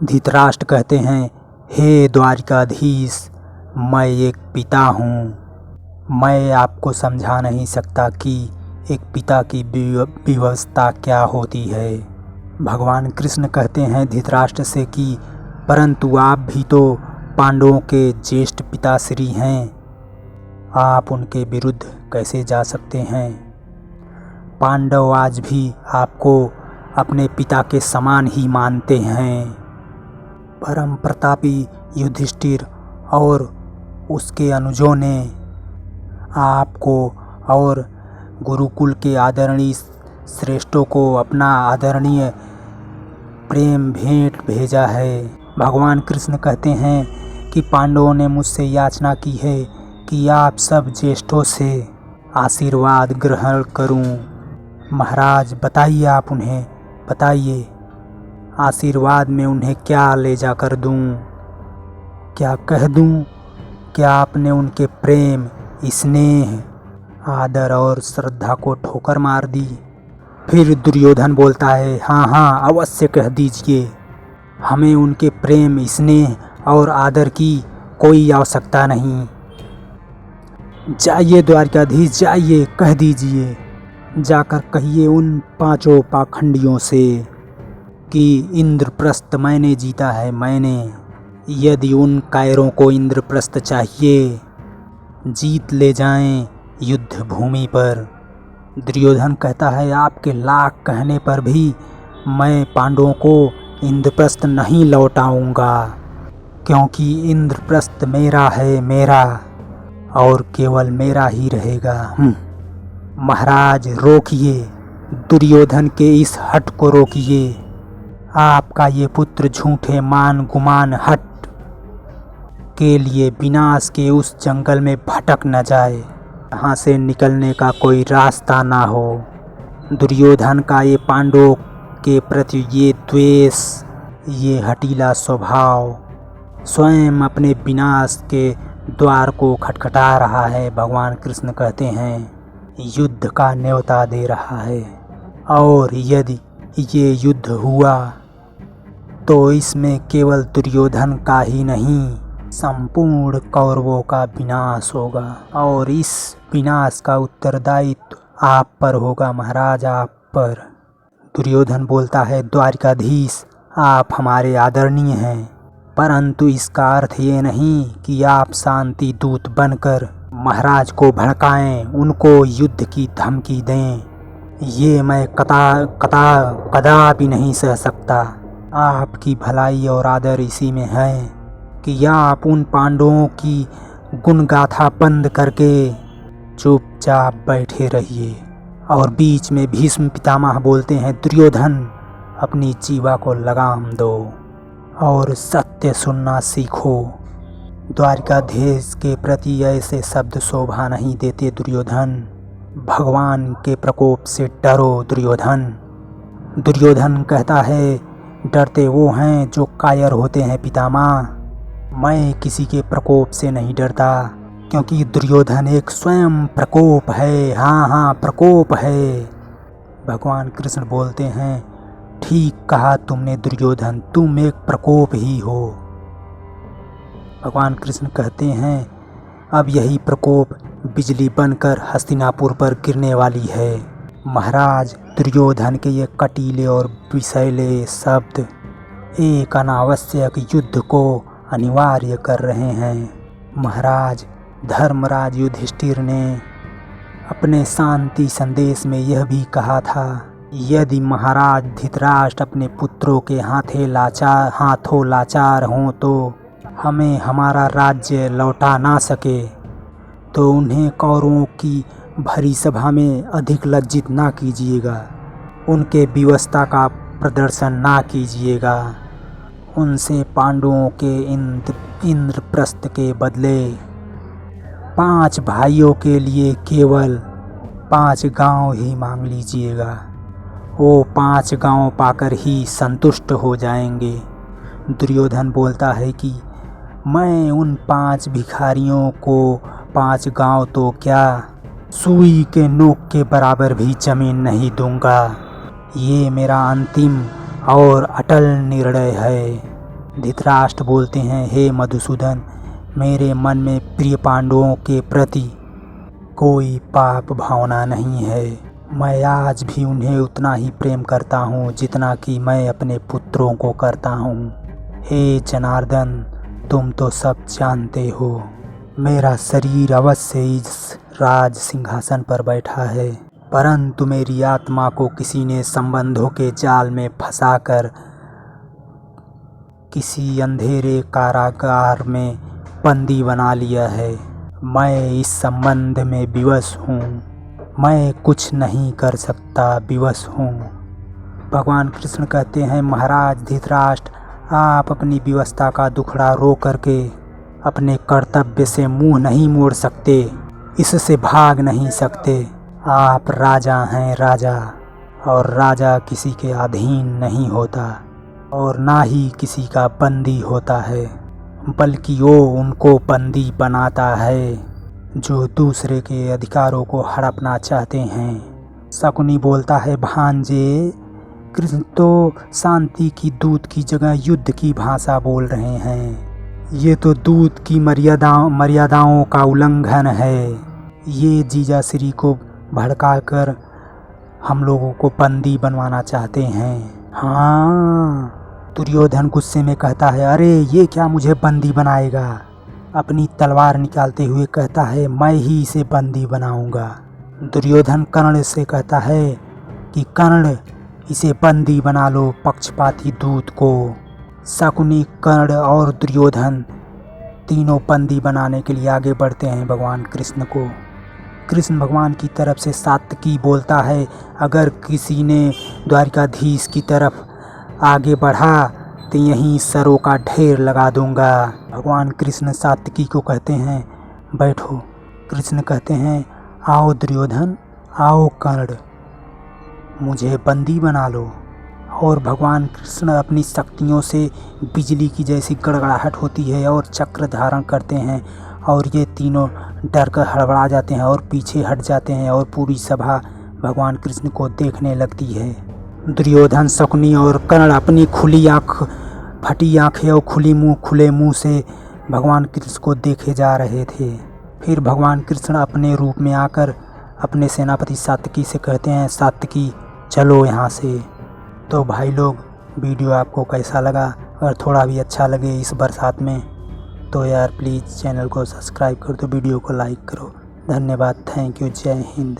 धृतराष्ट्र कहते हैं, हे द्वारिकाधीश, मैं एक पिता हूँ। मैं आपको समझा नहीं सकता कि एक पिता की विवशता क्या होती है। भगवान कृष्ण कहते हैं धृतराष्ट्र से कि परंतु आप भी तो पांडवों के ज्येष्ठ पिताश्री हैं, आप उनके विरुद्ध कैसे जा सकते हैं। पांडव आज भी आपको अपने पिता के समान ही मानते हैं। परम प्रतापी युधिष्ठिर और उसके अनुजों ने आपको और गुरुकुल के आदरणीय श्रेष्ठों को अपना आदरणीय प्रेम भेंट भेजा है। भगवान कृष्ण कहते हैं कि पांडवों ने मुझसे याचना की है कि आप सब ज्येष्ठों से आशीर्वाद ग्रहण करूं। महाराज बताइए, आप उन्हें बताइए, आशीर्वाद में उन्हें क्या ले जाकर दूं, क्या कह दूं? क्या आपने उनके प्रेम, स्नेह, आदर और श्रद्धा को ठोकर मार दी? फिर दुर्योधन बोलता है, हाँ हाँ अवश्य कह दीजिए, हमें उनके प्रेम, स्नेह और आदर की कोई आवश्यकता नहीं। जाइए द्वारिकाधीश, जाइए, कह दीजिए, जाकर कहिए उन पांचों पाखंडियों से कि इंद्रप्रस्थ मैंने जीता है, मैंने। यदि उन कायरों को इंद्रप्रस्थ चाहिए, जीत ले जाएं युद्ध भूमि पर। दुर्योधन कहता है, आपके लाख कहने पर भी मैं पांडवों को इंद्रप्रस्थ नहीं लौटाऊंगा, क्योंकि इंद्रप्रस्थ मेरा है, मेरा और केवल मेरा ही रहेगा। महाराज रोकिए, दुर्योधन के इस हट को रोकिए। आपका ये पुत्र झूठे मान गुमान हट के लिए विनाश के उस जंगल में भटक न जाए, यहाँ से निकलने का कोई रास्ता ना हो। दुर्योधन का ये पांडवों के प्रति ये द्वेष, ये हठीला स्वभाव स्वयं अपने विनाश के द्वार को खटखटा रहा है। भगवान कृष्ण कहते हैं युद्ध का न्योता दे रहा है, और यदि ये युद्ध हुआ तो इसमें केवल दुर्योधन का ही नहीं, संपूर्ण कौरवों का विनाश होगा, और इस विनाश का उत्तरदायित्व आप पर होगा महाराज, आप पर। दुर्योधन बोलता है, द्वारिकाधीश आप हमारे आदरणीय हैं, परंतु इसका अर्थ ये नहीं कि आप शांति दूत बनकर महाराज को भड़काएं, उनको युद्ध की धमकी दें। ये मैं कदापि नहीं सह सकता। आपकी भलाई और आदर इसी में है कि आप उन पांडवों की गुणगाथा बंद करके चुपचाप बैठे रहिए। और बीच में भीष्म पितामह बोलते हैं, दुर्योधन अपनी जीवा को लगाम दो और सत्य सुनना सीखो। द्वारिकाधीश के प्रति ऐसे शब्द शोभा नहीं देते दुर्योधन। भगवान के प्रकोप से डरो दुर्योधन। दुर्योधन कहता है, डरते वो हैं जो कायर होते हैं पितामह, मैं किसी के प्रकोप से नहीं डरता, क्योंकि दुर्योधन एक स्वयं प्रकोप है। हाँ हाँ प्रकोप है। भगवान कृष्ण बोलते हैं, ठीक कहा तुमने दुर्योधन, तुम एक प्रकोप ही हो। भगवान कृष्ण कहते हैं, अब यही प्रकोप बिजली बनकर हस्तिनापुर पर गिरने वाली है। महाराज दुर्योधन के ये कटीले और विषैले शब्द एक अनावश्यक युद्ध को अनिवार्य कर रहे हैं। महाराज धर्मराज युधिष्ठिर ने अपने शांति संदेश में यह भी कहा था, यदि महाराज धृतराष्ट्र अपने पुत्रों के हाथों लाचार हों तो हमें हमारा राज्य लौटा ना सके, तो उन्हें कौरवों की भरी सभा में अधिक लज्जित ना कीजिएगा, उनके विवशता का प्रदर्शन ना कीजिएगा। उनसे पांडवों के इंद्रप्रस्थ के बदले 5 भाइयों के लिए केवल 5 गांव ही मांग लीजिएगा, वो 5 गांव पाकर ही संतुष्ट हो जाएंगे। दुर्योधन बोलता है कि मैं उन 5 भिखारियों को 5 गांव तो क्या, सुई के नोक के बराबर भी जमीन नहीं दूंगा। ये मेरा अंतिम और अटल निर्णय है। धृतराष्ट्र बोलते हैं, हे मधुसूदन, मेरे मन में प्रिय पांडवों के प्रति कोई पाप भावना नहीं है। मैं आज भी उन्हें उतना ही प्रेम करता हूँ जितना कि मैं अपने पुत्रों को करता हूँ। हे जनार्दन, तुम तो सब जानते हो, मेरा शरीर अवश्य इस राज सिंहासन पर बैठा है, परंतु मेरी आत्मा को किसी ने संबंधों के जाल में फंसाकर किसी अंधेरे कारागार में बंदी बना लिया है। मैं इस संबंध में विवश हूँ, मैं कुछ नहीं कर सकता, विवश हूँ। भगवान कृष्ण कहते हैं, महाराज धृतराष्ट्र, आप अपनी विवशता का दुखड़ा रो करके अपने कर्तव्य से मुंह नहीं मोड़ सकते, इससे भाग नहीं सकते। आप राजा हैं, राजा, और राजा किसी के अधीन नहीं होता और ना ही किसी का बंदी होता है, बल्कि वो उनको बंदी बनाता है जो दूसरे के अधिकारों को हड़पना चाहते हैं। शकुनी बोलता है, भांजे, कृष्ण तो शांति की दूत की जगह युद्ध की भाषा बोल रहे हैं। ये तो दूत की मर्यादाओं का उल्लंघन है। ये जीजाश्री को भड़काकर हम लोगों को बंदी बनवाना चाहते हैं। हाँ, दुर्योधन गुस्से में कहता है, अरे ये क्या मुझे बंदी बनाएगा। अपनी तलवार निकालते हुए कहता है, मैं ही इसे बंदी बनाऊंगा। दुर्योधन कर्ण से कहता है कि कर्ण, इसे बंदी बना लो, पक्षपाती दूत को। शकुनी, कर्ण और दुर्योधन तीनों बंदी बनाने के लिए आगे बढ़ते हैं भगवान कृष्ण को। कृष्ण भगवान की तरफ से सात्विकी बोलता है, अगर किसी ने द्वारिकाधीश की तरफ आगे बढ़ा तो यहीं सरों का ढेर लगा दूंगा। भगवान कृष्ण सात्विकी को कहते हैं, बैठो। कृष्ण कहते हैं, आओ दुर्योधन, आओ कर्ण, मुझे बंदी बना लो। और भगवान कृष्ण अपनी शक्तियों से बिजली की जैसी गड़गड़ाहट होती है और चक्र धारण करते हैं, और ये तीनों डर कर हड़बड़ा जाते हैं और पीछे हट जाते हैं, और पूरी सभा भगवान कृष्ण को देखने लगती है। दुर्योधन, शकुनी और कर्ण अपनी खुली आँख, फटी आँखें और खुले मुंह से भगवान कृष्ण को देखे जा रहे थे। फिर भगवान कृष्ण अपने रूप में आकर अपने सेनापति सात्विकी से कहते हैं, सात्विकी, चलो यहाँ से। तो भाई लोग, वीडियो आपको कैसा लगा? अगर थोड़ा भी अच्छा लगे इस बरसात में तो यार प्लीज़ चैनल को सब्सक्राइब कर दो, वीडियो को लाइक करो। धन्यवाद, थैंक यू, जय हिंद।